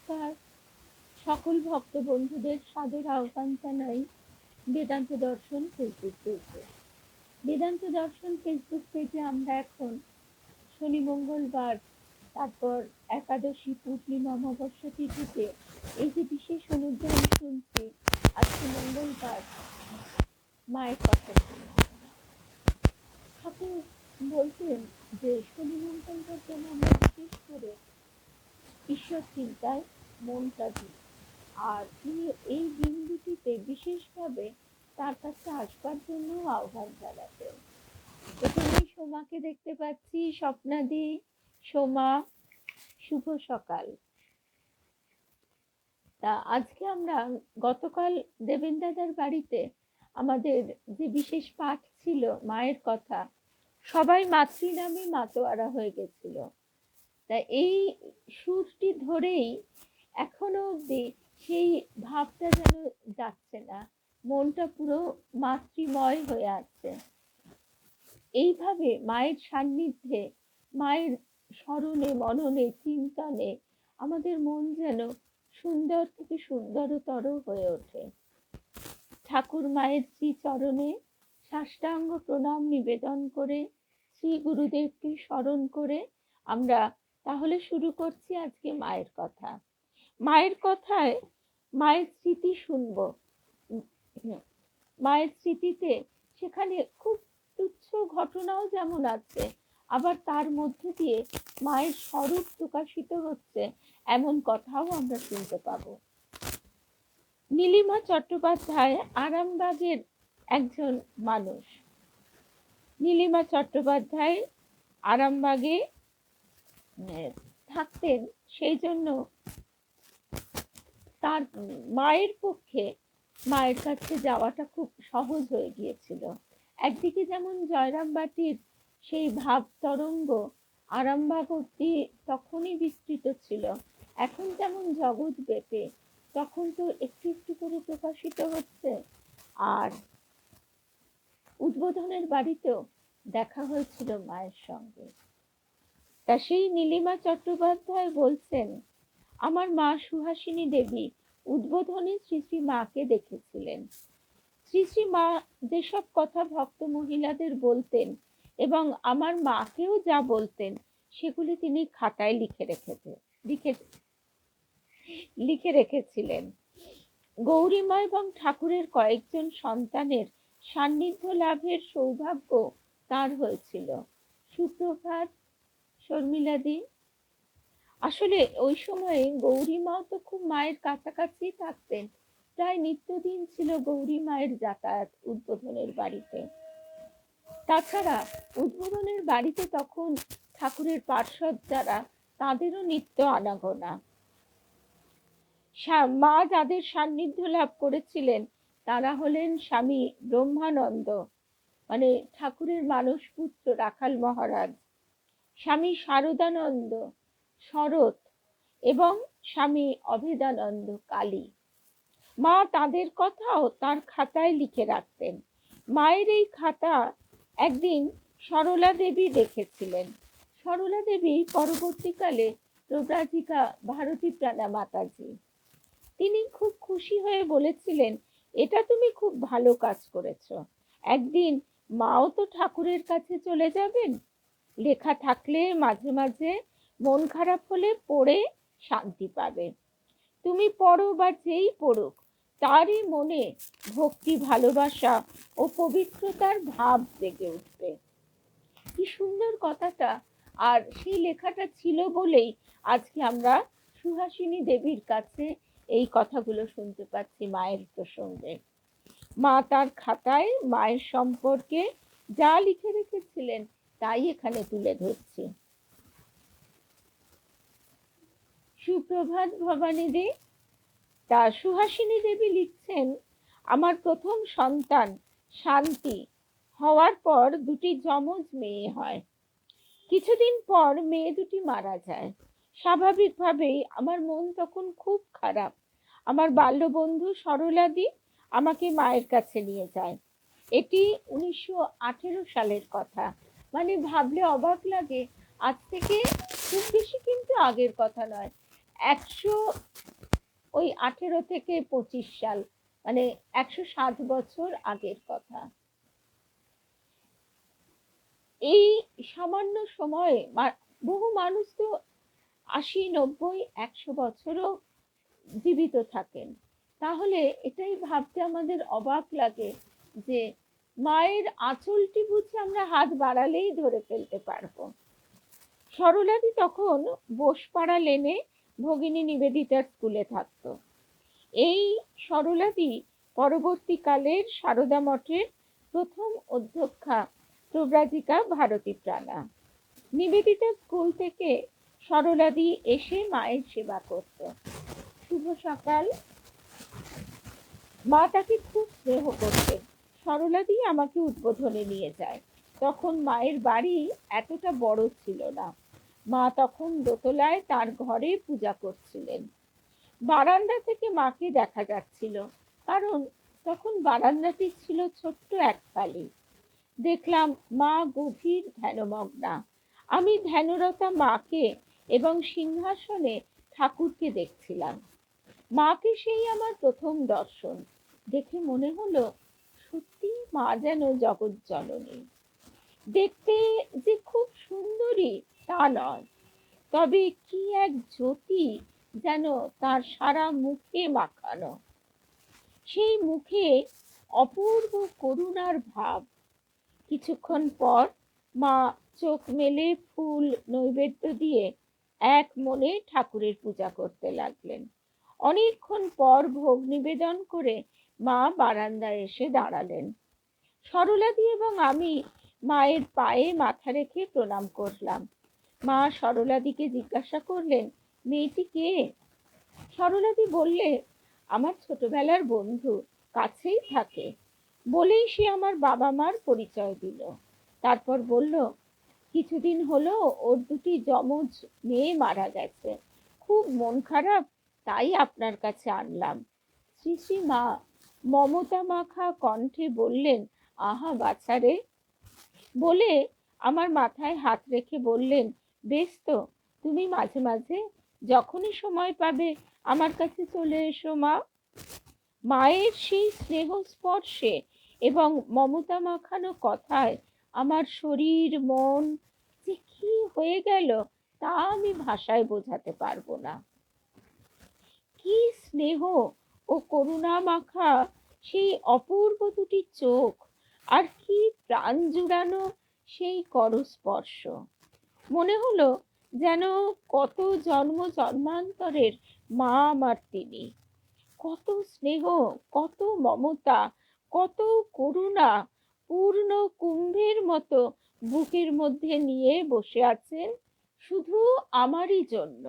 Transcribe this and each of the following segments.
নমস্কার, সকল ভক্ত বন্ধুদের সাদর আহ্বান জানাই বেদান্ত দর্শন ফেসবুক পেজে। বেদান্ত দর্শন ফেসবুক পেজে আমরা এখন শনি মঙ্গলবার, তারপর একাদশী, পূর্ণিমা, অমাবস্যা তিথিতে এই যে বিশেষ অনুগ্রহণ শুনছি, আজকে মঙ্গলবার মায়ের কথা শুনি। ঠাকুর বলতেন যে শনি মঙ্গলবার যেন আমরা বিশেষ করে ঈশ্বর চিন্তায় মনটা দিই, আর তিনি এই দিন দুটিতে বিশেষভাবে তার কাছে আসবার জন্য আহ্বান জানাতেন। এখানে সোমাকে দেখতে পাচ্ছি, স্বপ্নাদি, সোমা, শুভ সকাল। তা আজকে আমরা গতকাল দেবেন দাদার বাড়িতে আমাদের যে বিশেষ পাঠ ছিল মায়ের কথা, সবাই মাতৃ নামে মাতোয়ারা হয়ে গেছিল। তা এই সুরটি ধরেই এখনো অব্দি সেই ভাবটা যেন যাচ্ছে না, মনটা পুরো মাতৃময় হয়ে আছে। এইভাবে মায়ের সান্নিধ্যে, মায়ের স্মরণে, মননে, চিন্তনে আমাদের মন যেন সুন্দর থেকে সুন্দরতর হয়ে ওঠে। ঠাকুর মায়ের শ্রী চরণে সাষ্টাঙ্গ প্রণাম নিবেদন করে, শ্রী গুরুদেবকে স্মরণ করে আমরা তাহলে শুরু করছি আজকে মায়ের কথা। মায়ের কথায় মায়ের স্মৃতি শুনবো। মায়ের স্মৃতিতে সেখানে খুব তুচ্ছ ঘটনাও যেমন আছে, আবার তার মধ্যে দিয়ে মায়ের স্বরূপ প্রকাশিত হচ্ছে এমন কথাও আমরা শুনতে পাবো। নীলিমা চট্টোপাধ্যায় আরামবাগের একজন মানুষ। নীলিমা চট্টোপাধ্যায় আরামবাগে থাকতেন, সেই জন্য তার মায়ের পক্ষে মায়ের কাছে যাওয়াটা খুব সহজ হয়ে গিয়েছিল। একদিকে যেমন জয়রামবাটির সেই ভাব তরঙ্গ আরামবাগ অব্দি তখনই বিস্তৃত ছিল, এখন যেমন জগৎ ব্যাপী, তখন তো একটু একটু করে প্রকাশিত হচ্ছে। আর উদ্বোধনের বাড়িতেও দেখা হয়েছিল মায়ের সঙ্গে। তা সেই নীলিমা চট্টোপাধ্যায় বলছেন, আমার মা সুহাসিনী দেবী উদ্বোধনে শ্রী শ্রী মাকে দেখেছিলেন। শ্রী শ্রী মা যেসব কথা ভক্ত মহিলাদের বলতেন এবং আমার মাকেও যা বলতেন, সেগুলি তিনি খাতায় লিখে রেখেছিলেন। গৌরীমা এবং ঠাকুরের কয়েকজন সন্তানের সান্নিধ্য লাভের সৌভাগ্য তার হয়েছিল। সুপ্রভাত শর্মিলাদি। আসলে ওই সময়ে গৌরীমাও তো খুব মায়ের কাছাকাছি থাকতেন, প্রায় নিত্যদিন ছিল গৌরী মায়ের যাতায়াত উদ্বোধনের বাড়িতে। তাছাড়া উদ্বোধনের বাড়িতে তখন ঠাকুরের পার্ষদ যারা, তাদেরও নিত্য আনাগোনা। মা যাদের সান্নিধ্য লাভ করেছিলেন তারা হলেন স্বামী ব্রহ্মানন্দ, মানে ঠাকুরের মানস পুত্র রাখাল মহারাজ, স্বামী শারদানন্দ শরৎ এবং স্বামী অভেদানন্দ কালী। মা তাদের কথাও তার খাতায় লিখে রাখতেন। মায়ের এই খাতা একদিন সরলা দেবী দেখেছিলেন। সরলা দেবী পরবর্তীকালে প্রব্রাজিকা ভারতী প্রাণা মাতাজি। তিনি খুব খুশি হয়ে বলেছিলেন, এটা তুমি খুব ভালো কাজ করেছো, একদিন মাও তো ঠাকুরের কাছে চলে যাবেন, লেখা থাকলে মাঝে মাঝে মন খারাপ হলে পড়ে শান্তি পাবে। তুমি পড়ো বা যেই পড়ুক, তারই মনে ভক্তি, ভালোবাসা ও পবিত্রতার ভাব জেগে উঠবে। কি সুন্দর কথাটা! আর সেই লেখাটা ছিল বলেই আজকে আমরা সুহাসিনী দেবীর কাছে এই কথাগুলো শুনতে পাচ্ছি মায়ের প্রসঙ্গে। মা তার খাতায় মায়ের সম্পর্কে যা লিখে রেখেছিলেন তাই এখানে তুলে ধরছি। সুপ্রভাত ভবানীদি। তা সুহাসিনী দেবী লিখছেন, আমার প্রথম সন্তান শান্তি হওয়ার পর দুটি যমজ মেয়ে হয়। কিছুদিন পর মেয়ে দুটি মারা যায়। স্বাভাবিকভাবেই আমার মন তখন খুব খারাপ। আমার বাল্যবন্ধু সরলাদি আমাকে মায়ের কাছে নিয়ে যায়। এটি 1918 সালের কথা, মানে ভাবলে অবাক লাগে, আজ থেকে খুব বেশি কিন্তু আগের কথা নয়, 18 থেকে 25 সাল, মানে 107 বছর আগের কথা। এই সামান্য সময়ে বহু মানুষ তো 80, 90, 100 বছরও জীবিত থাকেন। তাহলে এটাই ভাবতে আমাদের অবাক লাগে যে মায়ের আঁচলটি বুঝি আমরা হাত বাড়ালেই ধরে ফেলতে পারবো। সরলাদি তখন বোসপাড়া লেনে ভগিনী নিবেদিতার স্কুলে থাকতো। এই সরলাদি পরবর্তীকালের সারদা মঠের প্রথম অধ্যক্ষা প্রব্রাজিকা ভারতী প্রাণা। নিবেদিতা স্কুল থেকে সরলাদি এসে মায়ের সেবা করত। শুভ সকাল। মা তাকে খুব স্নেহ করতেন। সরলাদি আমাকে উদ্বোধনে নিয়ে যায়। তখন মায়ের বাড়ি এতটা বড় ছিল না। মা তখন দোতলায় তার ঘরে পূজা করছিলেন। বারান্দা থেকে মাকে দেখা যাচ্ছিল, কারণ তখন বারান্দাটি ছিল ছোট্ট এক ফালি। দেখলাম মা গভীর ধ্যানমগ্না। আমি ধ্যানরতা মাকে এবং সিংহাসনে ঠাকুরকে দেখছিলাম। মাকে সেই আমার প্রথম দর্শন। দেখে মনে হলো সত্যি মা যেন জগৎ জননী। দেখতে যে খুব সুন্দরী তা নয়, তবে কি এক জ্যোতি যেন তার সারা মুখে মাখানো। সেই মুখে অপূর্ব করুণার ভাব। কিছুক্ষণ পর মা চোখ মেলে ফুল নৈবেদ্য দিয়ে এক মনে ঠাকুরের পূজা করতে লাগলেন। অনেকক্ষণ পর ভোগ নিবেদন করে মা বারান্দায় এসে দাঁড়ালেন। সরলাদি এবং আমি মায়ের পায়ে মাথা রেখে প্রণাম করলাম। মা সরলাদিকে জিজ্ঞাসা করলেন, মেয়েটি কে? সরলাদি বললে, আমার ছোটবেলার বন্ধু, কাছেই থাকে। বলেই সে আমার বাবা মার পরিচয় দিল। তারপর বলল, কিছুদিন হলো ওর দুটি যমজ মেয়ে মারা গেছে, খুব মন খারাপ, তাই আপনার কাছে আনলাম। শ্রী শ্রী মা মমতা মাখা কণ্ঠে বললেন, আহা বাছারে। বলে আমার মাথায় হাত রেখে বললেন, বেশ তো, তুমি মাঝে মাঝে যখনই সময় পাবে আমার কাছে চলে এসো মা। মায়ের সেই স্নেহ স্পর্শে এবং মমতা মাখানো কথায় আমার শরীর মন যে কি হয়ে গেল তা আমি ভাষায় বোঝাতে পারবো না। কি স্নেহ ও করুণা মাখা সেই অপূর্ব দুটি চোখ, আর কি প্রাণ জুড়ানো সেই করস্পর্শ। মনে হলো যেন কত জন্ম জন্মান্তরের মা আমার তিনি। কত স্নেহ, কত মমতা, কত করুণা পূর্ণ কুম্ভের মতো বুকের মধ্যে নিয়ে বসে আছেন শুধু আমারই জন্য।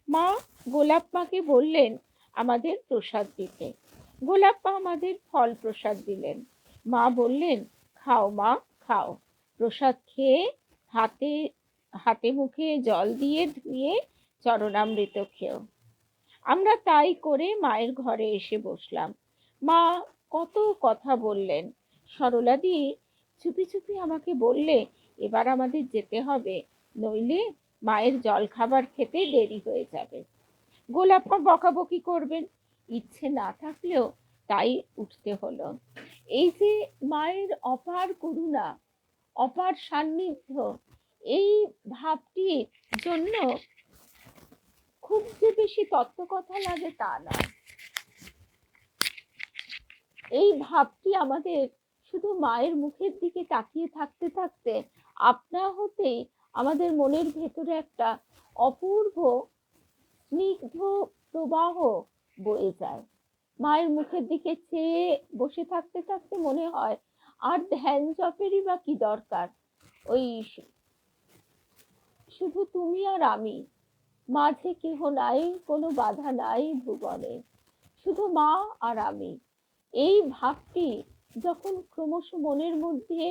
মা গোলাপ মাকে বললেন আমাদের প্রসাদ দিতে। গোলাপ মা আমাদের ফল প্রসাদ দিলেন। মা বললেন, খাও মা, খাও। প্রসাদ খেয়ে হাতে হাতে মুখে জল দিয়ে ধুয়ে চরণামৃত খেও। আমরা তাই করে মায়ের ঘরে এসে বসলাম। মা কত কথা বললেন। সরলাদি চুপি চুপি আমাকে বললে, এবার আমাদের যেতে হবে, নইলে মায়ের জল খাবার খেতে দেরি হয়ে যাবে। গোলাপ্পা বকাবকি করবেন। ইচ্ছে না থাকলেও তাই উঠতে হলো। এই যে মায়ের অপার করুণা, অপার সান্নিধ্য, এই ভাবটির জন্য খুব যে বেশি তত্ত্বকথা লাগে তা না। এই ভাবটি আমাদের শুধু মায়ের মুখের দিকে তাকিয়ে থাকতে থাকতে আপনা হতেই আমাদের মনের ভেতরে একটা অপূর্ব স্নিগ্ধ প্রবাহ বয়ে যায়। মায়ের মুখের দিকে চেয়ে বসে থাকতে থাকতে মনে হয় আর ধ্যান জপেরই বা কি দরকার, ওই শুধু তুমি আর আমি, মাঝে কেহ নাই, কোনো বাধা নাই ভুবনে, শুধু মা আর আমি। এই ভাবটি যখন ক্রমশ মনের মধ্যে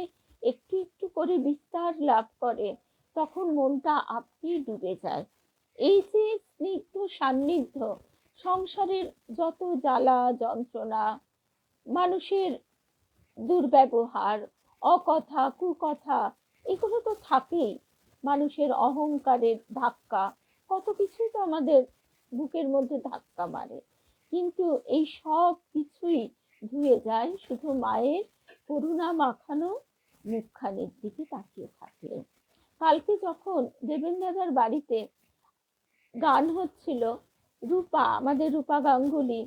একটু একটু করে বিস্তার লাভ করে, তখন মনটা আপনি ডুবে যায়। এই যে স্নিগ্ধ সান্নিধ্য, সংসারের যত জ্বালা যন্ত্রণা, মানুষের দুর্ব্যবহার, অকথা কুকথা, এগুলো তো থাকেই। মানুষের অহংকারের ধাক্কা, কত কিছুই তো আমাদের বুকের মধ্যে ধাক্কা মারে, কিন্তু এই সব কিছুই ধুয়ে যায় শুধু মায়ের করুণা মাখানো মুখখানের দিকে তাকিয়ে থাকলে। কালকে যখন দেবেন দাদার বাড়িতে গান হচ্ছিল, রূপা, আমাদের রূপা গাঙ্গুলি,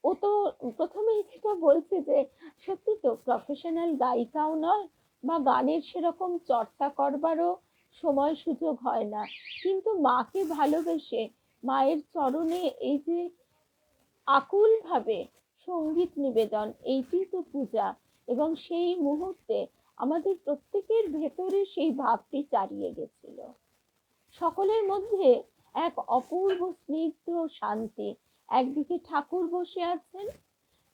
ও তো প্রথমেই যেটা বলছে যে সত্যি তো প্রফেশনাল গায়িকাও নয়, বা গানের সেরকম চর্চা করবারও সময় সুযোগ হয় না, কিন্তু মাকে ভালোবেসে মায়ের চরণে এই যে আকুল ভাবে সঙ্গীত নিবেদন, এইটি তো পূজা। এবং সেই মুহূর্তে আমাদের প্রত্যেকের ভেতরে সেই ভাবটি চারিয়ে গেছিল। সকলের মধ্যে এক অপূর্ব স্নিগ্ধ শান্তি। একদিকে ঠাকুর বসে আছেন,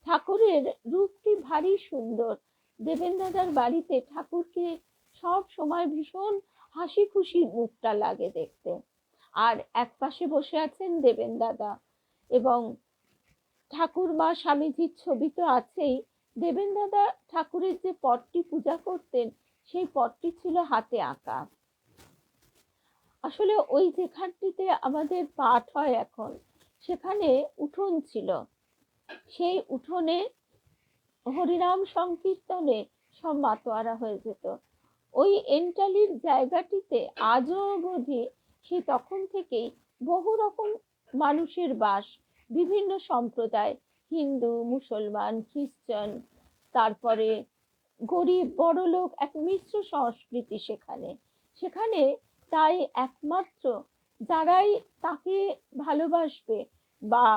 ঠাকুরের রূপটি ভারী সুন্দর। দেবেন দাদার বাড়িতে ঠাকুরকে সব সময় ভীষণ হাসি খুশি মুখটা লাগে দেখতে। আর এক পাশে বসে আছেন দেবেন দাদা, এবং ঠাকুর মা স্বামীজির ছবি তো আছেই। দেবেন দাদা ঠাকুরের যে পটটি পূজা করতেন, সেই পটটি ছিল হাতে আঁকা। আসলে ওই যেখানটিতে আমাদের পাঠ হয় এখন, সেখানে উঠোন ছিল। সেই উঠোনে হরিনাম সংকীর্তনে সব মাতোয়ারা হয়ে যেত। ওই এন্টালির জায়গাটিতে আজও অবধি সে তখন থেকেই বহু রকম মানুষের বাস, বিভিন্ন সম্প্রদায়, হিন্দু, মুসলমান, খ্রিস্টান, তারপরে গরিব বড়লোক, এক মিশ্র সংস্কৃতি সেখানে। সেখানে তাই একমাত্র যারাই তাকে ভালোবাসবে বা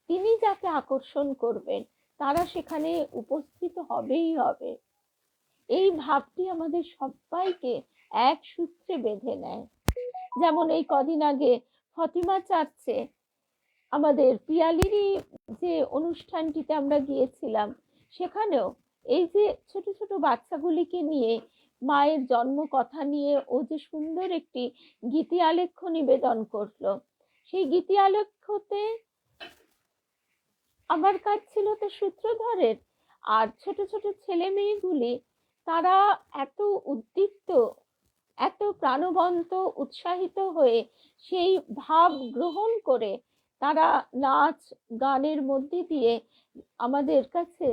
তিনি যাকে আকর্ষণ করবেন, তারা সেখানে উপস্থিত হবেই হবে। এই ভাবটি আমাদের সবাইকে এক সূত্রে বেঁধে নেয়। যেমন এই কদিন আগে ফতিমা চাচ্ছে, আমাদের পিয়ালিরই যে অনুষ্ঠানটিতে আমরা গিয়েছিলাম, সেখানেও এই যে ছোট ছোট বাচ্চাগুলিকে নিয়ে মায়ের জন্ম কথা নিয়ে ও যে সুন্দর একটি গীতি আলেখ্য নিবেদন করলো, সেই গীতি আলেখ্যতে আমার কাজ ছিল তো সূত্রধরের। আর ছোট ছোট ছেলে মেয়েগুলি তারা এত উদ্দীপ্ত, এত প্রাণবন্ত, উৎসাহিত হয়ে সেই ভাব গ্রহণ করে তারা নাচ গানের মধ্যে দিয়ে আমাদের কাছে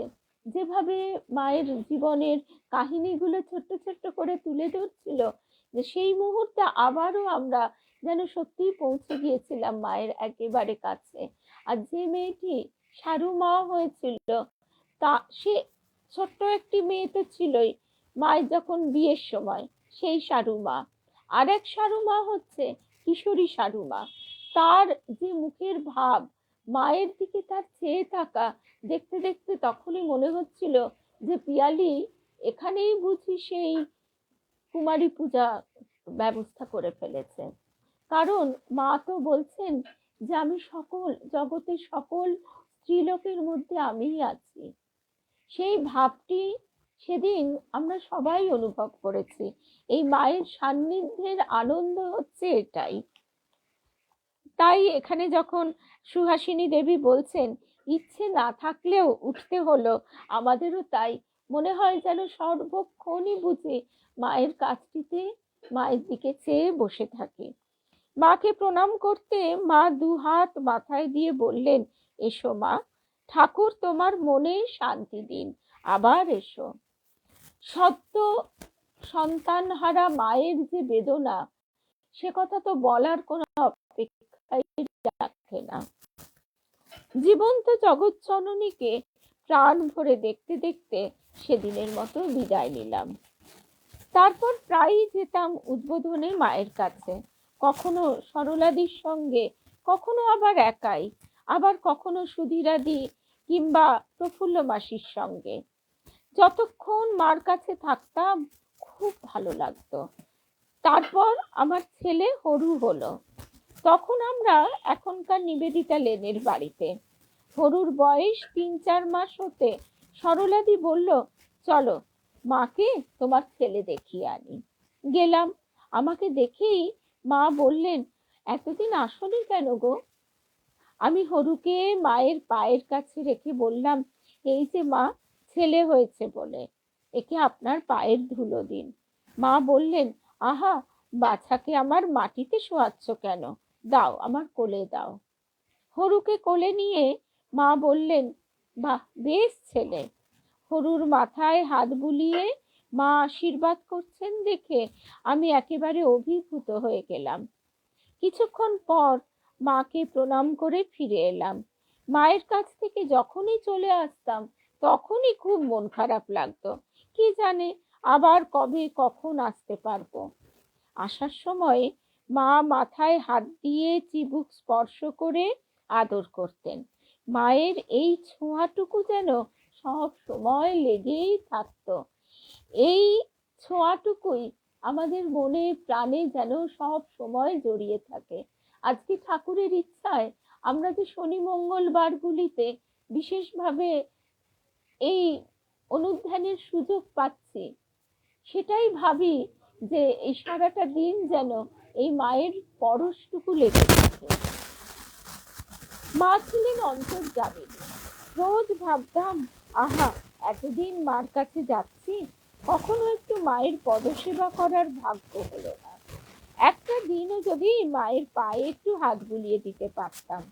যেভাবে মায়ের জীবনের কাহিনীগুলো ছোট্ট ছোট্ট করে তুলে ধরছিল, যে সেই মুহূর্তে আবারও আমরা যেন সত্যি পৌঁছে গিয়েছিলাম মায়ের একেবারে কাছে। আর যে মেয়েটি সারু মা হয়েছিল, তা সে ছোট্ট একটি মেয়ে তো ছিলই মায়ের যখন বিয়ের সময়, সেই সারু মা। আর এক সারু মা হচ্ছে কিশোরী সারু মা। তার যে মুখের ভাব, মায়ের দিকে তার চেয়ে থাকা, দেখতে দেখতে তখনই মনে হচ্ছিল যে পিয়ালি এখানেই বুঝি সেই কুমারী পূজা ব্যবস্থা করে ফেলেছে। কারণ মা তো বলছেন যে আমি সকল জগতের সকল স্ত্রীলোকের মধ্যে আমিই আছি। সেই ভাবটি সেদিন আমরা সবাই অনুভব করেছি। এই মায়ের সান্নিধ্যের আনন্দ হচ্ছে এটাই। তাই এখানে যখন সুহাসিনী দেবী বলছেন ইচ্ছে না থাকলেও উঠতে হলো, আমাদেরও তাই মনে হয় যেন সর্বক্ষণই বুঝি মায়ের কাছটিতে মায়ের দিকে চেয়ে বসে থাকি। মাকে প্রণাম করতে মা দুহাত মাথায় দিয়ে বললেন, এসো মা, ঠাকুর তোমার মনে শান্তি দিন, আবার এসো। সদ্য সন্তান হারা মায়ের যে বেদনা, সে কথা তো বলার কোনো অপেক্ষাই রাখে না। জীবন্ত জগৎ জননীকে প্রাণ ভরে দেখতে দেখতে সেদিনের মতো বিদায় নিলাম। তারপর প্রায়ই যেতাম উদ্বোধনে মায়ের কাছে, কখনো সরলাদির সঙ্গে, কখনো আবার একাই, আবার কখনো সুধীরাদি কিংবা প্রফুল্ল মাসির সঙ্গে। যতক্ষণ মার কাছে থাকতাম খুব ভালো লাগতো। তারপর আমার ছেলে হরু হলো, তখন আমরা এখনকার নিবেদিতা লেনের বাড়িতে। হরুর বয়স ৩-৪ মাস হতে সরলাদি বলল, চলো মাকে তোমার ছেলে দেখিয়ে আনি। গেলাম। আমাকে দেখেই মা বললেন, এতদিন আসনি কেন গো? আমি হরুকে মায়ের পায়ের কাছে রেখে বললাম, এই যে মা, ছেলে হয়েছে বলে একে আপনার পায়ের ধুলো দিন। মা বললেন, আহা, বাছাকে আমার মাটিতে শোয়াচ্ছ কেন? দাও, আমার কোলে দাও। হরুকে কোলে নিয়ে মা বললেন, বাহ, বেশ ছেলে। হরুর মাথায় হাত বুলিয়ে মা আশীর্বাদ করছেন দেখে আমি একেবারে অভিভূত হয়ে গেলাম। কিছুক্ষণ পর মাকে প্রণাম করে ফিরে এলাম। মায়ের কাছ থেকে যখনই চলে আসতাম তখনই খুব মন খারাপ লাগতো। কি জানে আবার কবে কখন আসতে পারবো। আসার সময় মা মাথায় হাত দিয়ে চিবুক স্পর্শ করে আদর করতেন। মায়ের এই ছোঁয়াটুকু যেন সব সময় লেগেই থাকতো। এই ছোঁয়াটুকুই আমাদের মনে প্রাণে যেন সব সময় জড়িয়ে থাকে। আজকে ঠাকুরের ইচ্ছায় আমরা যে শনি মঙ্গলবারগুলিতে বিশেষভাবে এই অনুধ্যানের সুযোগ পাচ্ছি, সেটাই ভাবি যে এই সারাটা দিন যেন এই মায়ের পরশটুকু লেগে থাকে। মা ছিলেন অন্তর্যামিনী। রোজ ভাবতাম, আহা, এতদিন মার কাছে যাচ্ছি, কখনো একটু মায়ের পদসেবা করার ভাগ্য হলো না। একটা দিনও যদি মায়ের পায়ে একটু হাত বুলিয়ে দিতে পারতাম।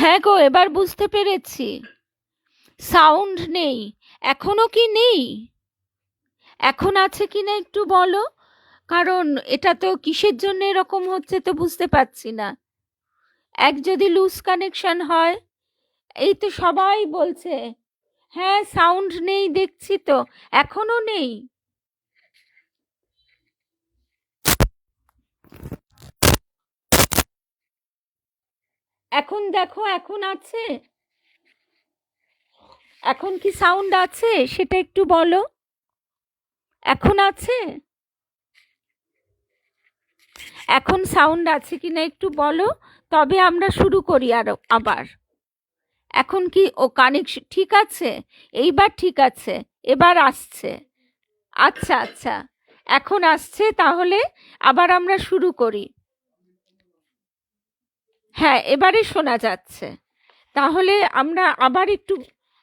হ্যাঁ গো, এবার বুঝতে পেরেছি। সাউন্ড নেই। এখনো কি নেই? এখন আছে কিনা একটু বলো, কারণ এটা তো কিসের জন্য এরকম হচ্ছে তো বুঝতে পারছি না। এক যদি লুজ কানেকশন হয়, এই তো সবাই বলছে। হ্যাঁ, সাউন্ড নেই দেখছি তো। এখনো নেই? এখন দেখো, এখন আছে? এখন কি সাউন্ড আছে সেটা একটু বলো। এখন আছে? এখন সাউন্ড আছে কিনা একটু বলো, তবে আমরা শুরু করি আবার। এখন কি কানেকশন ঠিক আছে? এইবার ঠিক আছে, এবার আসছে। আচ্ছা আচ্ছা, এখন আসছে, তাহলে আবার আমরা শুরু করি। হ্যাঁ, এবারে শোনা যাচ্ছে। তাহলে আমরা আবার একটু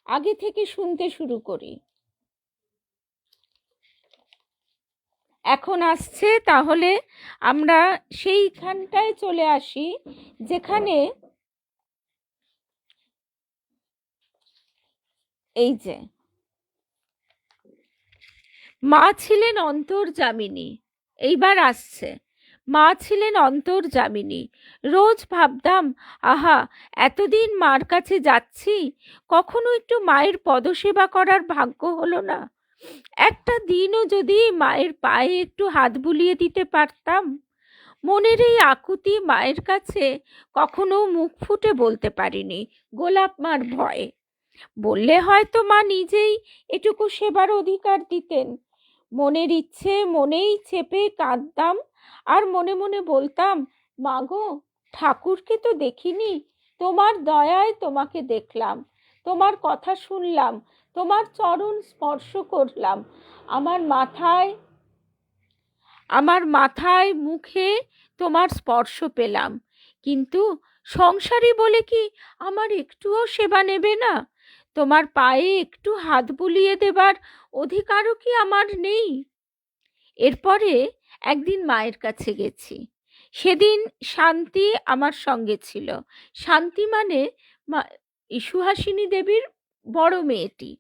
আগে থেকে শুনতে শুরু করি। এখন আসছে, তাহলে আমরা সেইখানটায় চলে আসি যেখানে এই যে মা ছিলেন অন্তর্যামিনী। এইবার আসছে, মা ছিলেন অন্তর্যামিনী। রোজ ভাবতাম, আহা, এতদিন মার কাছে যাচ্ছি, কখনো একটু মায়ের পদসেবা করার ভাগ্য হলো না। একটা দিনও যদি মায়ের পায়ে একটু হাত বুলিয়ে দিতে পারতাম। মনের এই আকুতি মায়ের কাছে কখনো মুখ ফুটে বলতে পারিনি, গোলাপ মার ভয়ে। বললে হয়তো মা নিজেই এটুকু সেবার অধিকার দিতেন। মনের ইচ্ছে মনেই চেপে কাঁদতাম, আর মনে মনে বলতাম, মাগো, ঠাকুরকে তো দেখিনি, তোমার দয়ায় তোমাকে দেখলাম, তোমার কথা শুনলাম, তোমার চরণ স্পর্শ করলাম, আমার মাথায় মুখে তোমার স্পর্শ পেলাম, কিন্তু সংসারী বলে কি আমার একটুও সেবা নেবে না? তোমার পায়ে একটু হাত বুলিয়ে দেবার অধিকারও কি আমার নেই? এরপরে একদিন মায়ের কাছে গেছি। সেদিন শান্তি আমার সঙ্গে ছিল। শান্তি মানে সুহাসিনী দেবীর বড় মেয়েটি।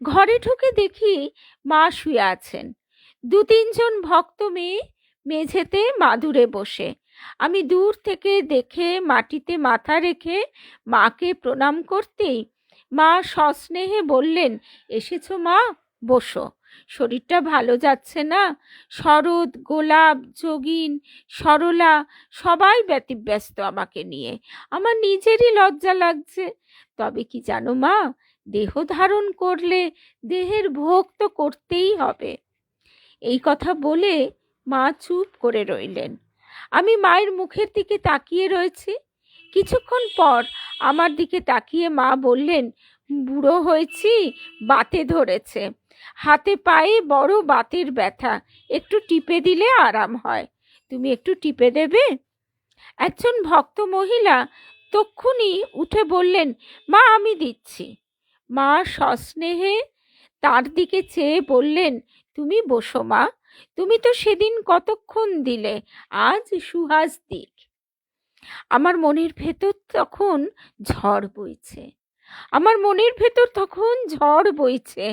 ঘরে ঢুকে দেখি মা শুয়ে আছেন, 2-3 জন ভক্ত মেয়ে মেঝেতে মাদুরে বসে। আমি দূর থেকে দেখে মাটিতে মাথা রেখে মাকে প্রণাম করতেই মা সস্নেহে বললেন, এসেছো মা, বসো। শরীরটা ভালো যাচ্ছে না? শরৎ, গোলাপ, যোগিন, সরলা সবাই ব্যতিব্যস্ত আমাকে নিয়ে। আমার নিজেরই লজ্জা লাগছে। তবে কি জানো মা, দেহ ধারণ করলে দেহের ভোগ তো করতেই হবে। এই কথা বলে মা চুপ করে রইলেন। আমি মায়ের মুখের দিকে তাকিয়ে রয়েছি। কিছুক্ষণ পর আমার দিকে তাকিয়ে মা বললেন, বুড়ো হয়েছি, বাতে ধরেছে, হাতে পায়ে বড় বাতের ব্যথা, একটু টিপে দিলে আরাম হয়, তুমি একটু টিপে দেবে? একজন ভক্ত মহিলা তক্ষুনি উঠে বললেন, মা আমি দিচ্ছি। মা সস্নেহে তার দিকে চেয়ে বললেন, তুমি বসো মা, তুমি তো সেদিন কতক্ষণ দিলে, আজ সুহাস দিক। আমার মনের ভেতর তখন ঝড় বইছে।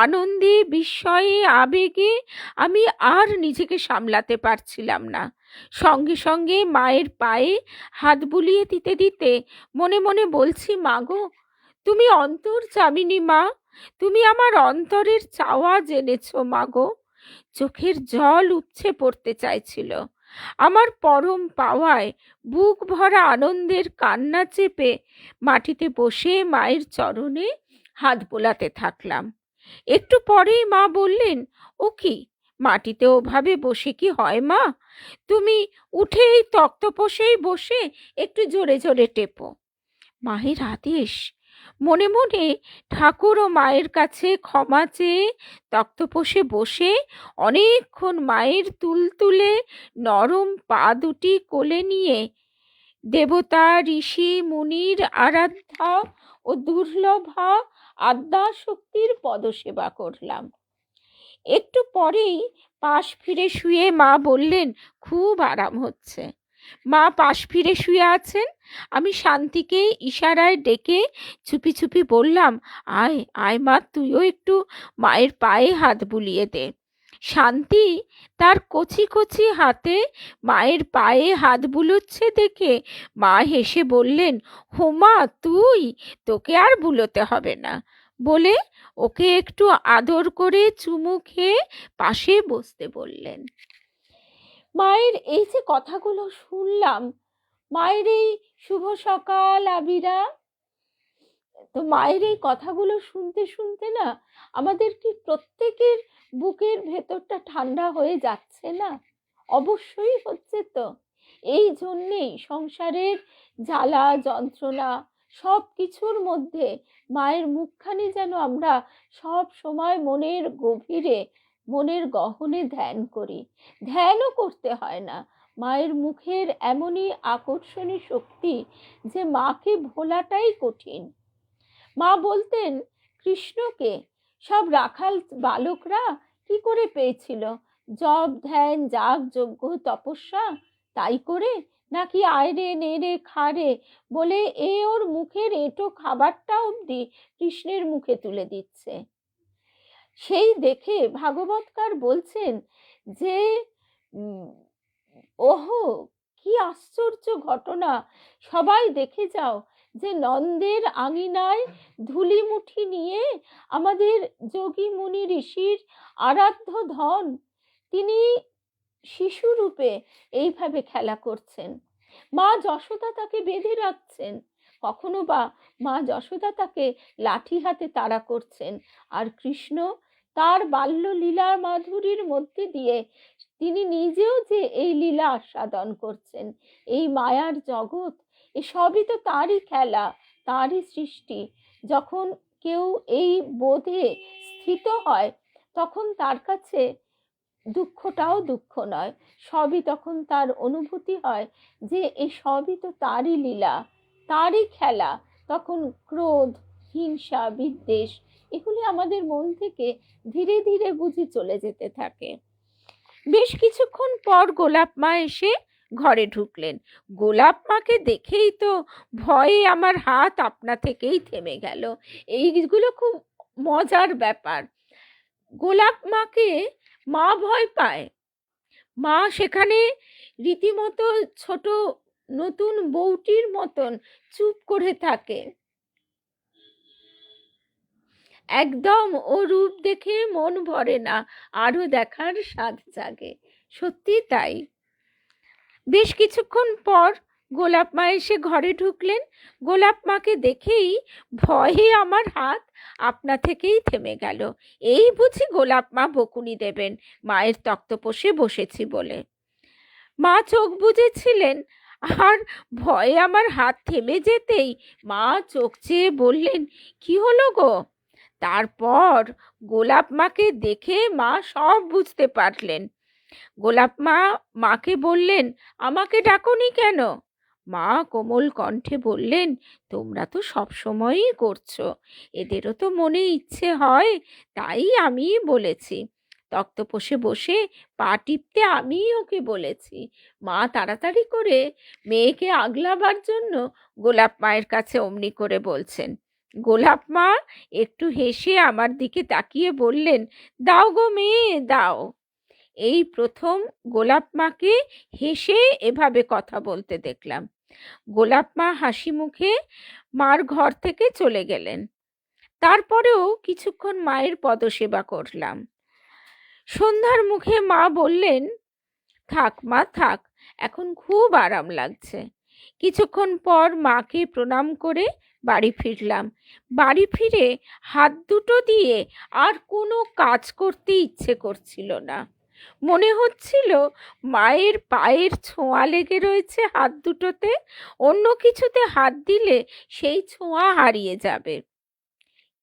আনন্দে, বিস্ময়ে, আবেগে আমি আর নিজেকে সামলাতে পারছিলাম না। সঙ্গে সঙ্গে মায়ের পায়ে হাত বুলিয়ে দিতে দিতে মনে মনে বলছি, মাগো, তুমি অন্তর্যামিনী মা, তুমি আমার অন্তরের চাওয়া জেনেছো মাগো। চোখের জল উপচে পড়তে চাইছিল। আমার পরম পাওয়ায় বুক ভরা আনন্দের কান্না চেপে মাটিতে বসে মায়ের চরণে হাত বোলাতে থাকলাম। একটু পরেই মা বললেন, ও কি, মাটিতে ওভাবে বসে কি হয় মা? তুমি উঠে এই তক্তপোষেই বসে একটু জোরে জোরে টেপো। মায়ের আদেশ। মনে মনে ঠাকুর ও মায়ের কাছে ক্ষমা চেয়ে তক্তপোষে বসে অনেকক্ষণ মায়ের তুলতুলে নরম পা দুটি কোলে নিয়ে দেবতা, ঋষি, মুনির আরাধ্যা ও দুর্লভা আদ্যা শক্তির পদসেবা করলাম। একটু পরেই পাশ ফিরে শুয়ে মা বললেন, খুব আরাম হচ্ছে। মা পাশ ফিরে শুয়ে আছেন। আমি শান্তিকে ইশারায় ডেকে চুপি চুপি বললাম, আয় আয় মা, তুইও একটু মায়ের পায়ে হাত বুলিয়ে দে। শান্তি তার কচি কচি হাতে মায়ের পায়ে হাত বুলোচ্ছে দেখে মা হেসে বললেন, হোমা তুই, তোকে আর বুলোতে হবে না, বলে ওকে একটু আদর করে চুমু খেয়ে পাশে বসতে বললেন। মায়ের এই যে কথাগুলো শুনলাম, মায়ের এই শুভ সকাল আবিরা, তো মায়ের এই কথাগুলো শুনতে শুনতে না আমাদের কি প্রত্যেকের বুকের ভেতরটা ঠান্ডা হয়ে যাচ্ছে না? অবশ্যই হচ্ছে তো। এই জন্যেই সংসারের জ্বালা যন্ত্রণা সব কিছুর মধ্যে মায়ের মুখখানি যেন আমরা সব সময় মনের গভীরে, মনের গহনে ধ্যান করি। ধ্যানও করতে হয় না, মায়ের মুখের এমনই আকর্ষণী শক্তি যে মাকে ভোলাটাই কঠিন। মা বলতেন, কৃষ্ণকে সব রাখাল বালকরা কি করে পেয়েছিল? জপ, ধ্যান, যাগ, যজ্ঞ, তপস্যা তাই করে, নাকি আয়রে নেড়ে খারে বলে এ ওর মুখের এঁটো খাবারটা অবধি কৃষ্ণের মুখে তুলে দিচ্ছে? সেই দেখে ভাগবতকার বলছেন যে ওহো, কি আশ্চর্য ঘটনা! সবাই দেখে যাও যে নন্দের আঙিনায় ধুলিমুঠি নিয়ে আমাদের যোগী মুনি ঋষির আরাধ্য ধন, তিনি শিশুরূপে এইভাবে খেলা করছেন। মা যশোদা তাকে বেঁধে রাখছেন, কখনো বা মা যশোদা তাকে লাঠি হাতে তাড়া করছেন, আর কৃষ্ণ তার বাল্য লীলার মাধুরীর মধ্যে দিয়ে তিনি নিজেও যে এই লীলা আস্বাদন করছেন, এই মায়ার জগৎ, এসবই তো তারই খেলা, তারই সৃষ্টি। যখন কেউ এই বোধে স্থিত হয়, তখন তার কাছে দুঃখটাও দুঃখ নয়, সবই তখন তার অনুভূতি হয় যে এই সবই তো তারই লীলা, তারই খেলা। তখন ক্রোধ, হিংসা, বিদ্বেষ এগুলি আমাদের মন থেকে ধীরে ধীরে বুঝি চলে যেতে থাকে। বেশ কিছুক্ষণ পর গোলাপ মা এসে ঘরে ঢুকলেন। গোলাপ মাকে দেখেই তো ভয়ে আমার হাত আপনা থেকেই থেমে গেল। এইগুলো খুব মজার ব্যাপার। গোলাপ মাকে মা ভয় পায়। মা সেখানে রীতিমতো ছোট নতুন বউটির মতন চুপ করে থাকে। একদম ও রূপ দেখে মন ভরে না, আরো দেখার স্বাদ জাগে। সত্যি তাই। বেশ কিছুক্ষণ পর গোলাপ মা এসে ঘরে ঢুকলেন। গোলাপ মাকে দেখেই ভয়ে আমার হাত আপনা থেকেই থেমে গেল। এই বুঝি গোলাপ মা বকুনি দেবেন মায়ের তক্তপোষে বসেছি বলে। মা চোখ বুজেছিলেন, আর ভয়ে আমার হাত থেমে যেতেই মা চোখ চেয়ে বললেন, কি হলো গো? তারপর গোলাপ মাকে দেখে মা সব বুঝতে পারলেন। গোলাপ মা মাকে বললেন, আমাকে ডাকোনি কেন? মা কোমল কণ্ঠে বললেন, তোমরা তো সব সময়ই করছো, এদেরও তো মনে ইচ্ছে হয়, তাই আমি বলেছি। তক্তপোষে বসে পা টিপতে আমি ওকে বলেছি। মা তাড়াতাড়ি করে মেয়েকে আগলাবার জন্য গোলাপ মায়ের কাছে অমনি করে বলছেন। গোলাপ মা একটু হেসে আমার দিকে তাকিয়ে বললেন, দাও গো মেয়ে, দাও। এই প্রথম গোলাপ মাকে হেসে এভাবে কথা বলতে দেখলাম। গোলাপ মা হাসি মুখে মার ঘর থেকে চলে গেলেন। তারপরেও কিছুক্ষণ মায়ের পদসেবা করলাম। সন্ধ্যার মুখে মা বললেন, থাক মা থাক, এখন খুব আরাম লাগছে। কিছুক্ষণ পর মাকে প্রণাম করে বাড়ি ফিরলাম। বাড়ি ফিরে হাত দুটো দিয়ে আর কোনো কাজ করতে ইচ্ছে করছিল না। মনে হচ্ছিল মায়ের পায়ের ছোঁয়া লেগে রয়েছে হাত দুটোতে, অন্য কিছুতে হাত দিলে সেই ছোঁয়া হারিয়ে যাবে।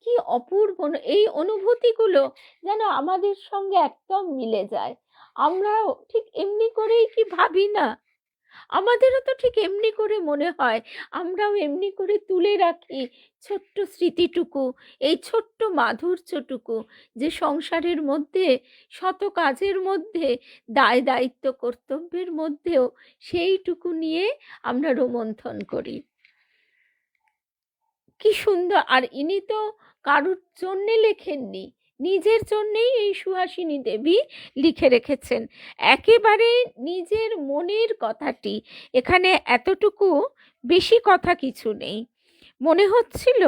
কি অপূর্ব এই অনুভূতিগুলো যেন আমাদের সঙ্গে একদম মিলে যায়। আমরাও ঠিক এমনি করেই কি ভাবি না? আমাদেরও তো ঠিক এমনি করে মনে হয়, আমরাও এমনি করে তুলে রাখি ছোট্ট স্মৃতিটুকু, এই ছোট্ট মাধুর্যটুকু, যে সংসারের মধ্যে শত কাজের মধ্যে দায় দায়িত্ব কর্তব্যের মধ্যেও সেইটুকু নিয়ে আমরা রোমন্থন করি। কি সুন্দর! আর ইনি তো কারুর জন্যে লেখেননি, নিজের জন্যেই এই সুহাসিনী দেবী লিখে রেখেছেন একেবারে নিজের মনের কথাটি। এখানে এতটুকু বেশি কথা কিছু নেই। মনে হচ্ছিল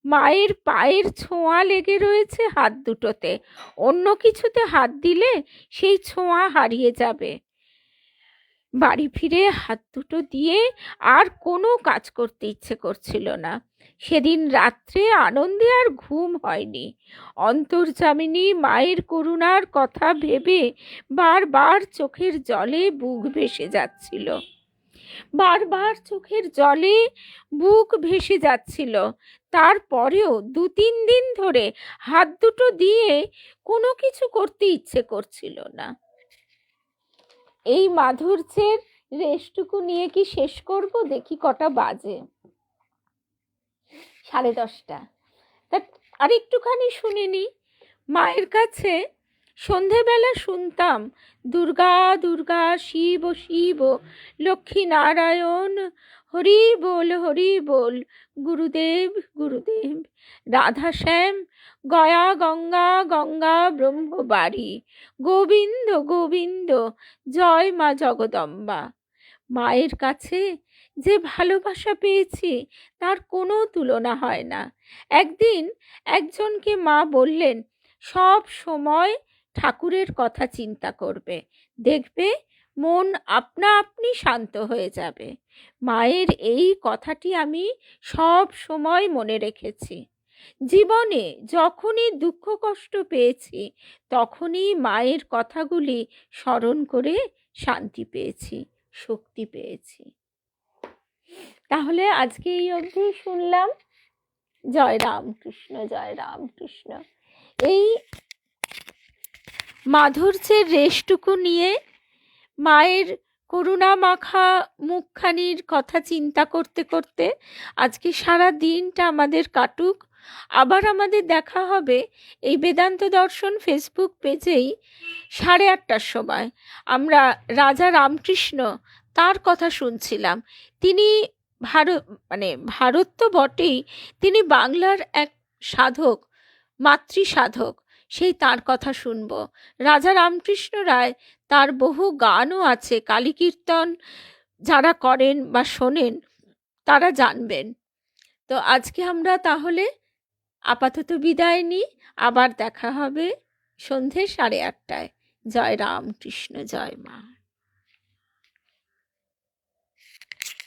মায়ের পায়ের ছোঁয়া লেগে রয়েছে হাত দুটোতে, অন্য কিছুতে হাত দিলে সেই ছোঁয়া হারিয়ে যাবে। বাড়ি ফিরে হাত দুটো দিয়ে আর কোনো কাজ করতে ইচ্ছে করছিল না। সেদিন রাত্রে আনন্দে আর ঘুম হয়নি। অন্তর্যামিনী মায়ের করুণার কথা ভেবে বারবার চোখের জলে বুক ভেসে যাচ্ছিল, বারবার চোখের জলে বুক ভেসে যাচ্ছিল। তারপরেও 2-3 দিন ধরে হাত দুটো দিয়ে কোনো কিছু করতে ইচ্ছে করছিল না। এই মাধুর্যের রেশটুকু নিয়ে কি শেষ করব? দেখি কটা বাজে, 10:30। তা আর একটুখানি শুনিনি। মায়ের কাছে সন্ধেবেলা শুনতাম, দুর্গা দুর্গা, শিব শিব, লক্ষ্মী নারায়ণ, হরি বল, গুরুদেব গুরুদেব, রাধা শ্যাম, গয়া গঙ্গা গঙ্গা ব্রহ্মবাড়ি, গোবিন্দ গোবিন্দ, জয় মা জগদম্বা। মায়ের কাছে যে ভালোবাসা পেয়েছি তার কোনো তুলনা হয় না। একদিন একজনকে মা বললেন, সব সময় ঠাকুরের কথা চিন্তা করবে, দেখবে মন আপনা আপনি শান্ত হয়ে যাবে। মায়ের এই কথাটি আমি সব সময় মনে রেখেছি। জীবনে যখনই দুঃখ কষ্ট পেয়েছি তখনই মায়ের কথাগুলি স্মরণ করে শান্তি পেয়েছি, শক্তি পেয়েছি। তাহলে আজকে এই অবধি শুনলাম। জয় রামকৃষ্ণ, জয় রামকৃষ্ণ। এই মাধুর্যের রেশটুকু নিয়ে মায়ের করুণা মাখা মুখখানির কথা চিন্তা করতে করতে আজকে সারা দিনটা আমাদের কাটুক। আবার আমাদের দেখা হবে এই বেদান্ত দর্শন ফেসবুক পেজেই 8:30টার সময়। আমরা রাজা রামকৃষ্ণ তার কথা শুনছিলাম। তিনি ভারত তো বটেই, তিনি বাংলার এক সাধক, মাতৃ সাধক। সেই তার কথা শুনব। রাজা রামকৃষ্ণ রায়, তার বহু গানও আছে, কালী কীর্তন যারা করেন বা শোনেন তারা জানবেন। তো আজকে আমরা তাহলে আপাতত বিদায় নিই। আবার দেখা হবে সন্ধে 8:30টায়। জয় রামকৃষ্ণ, জয় মা।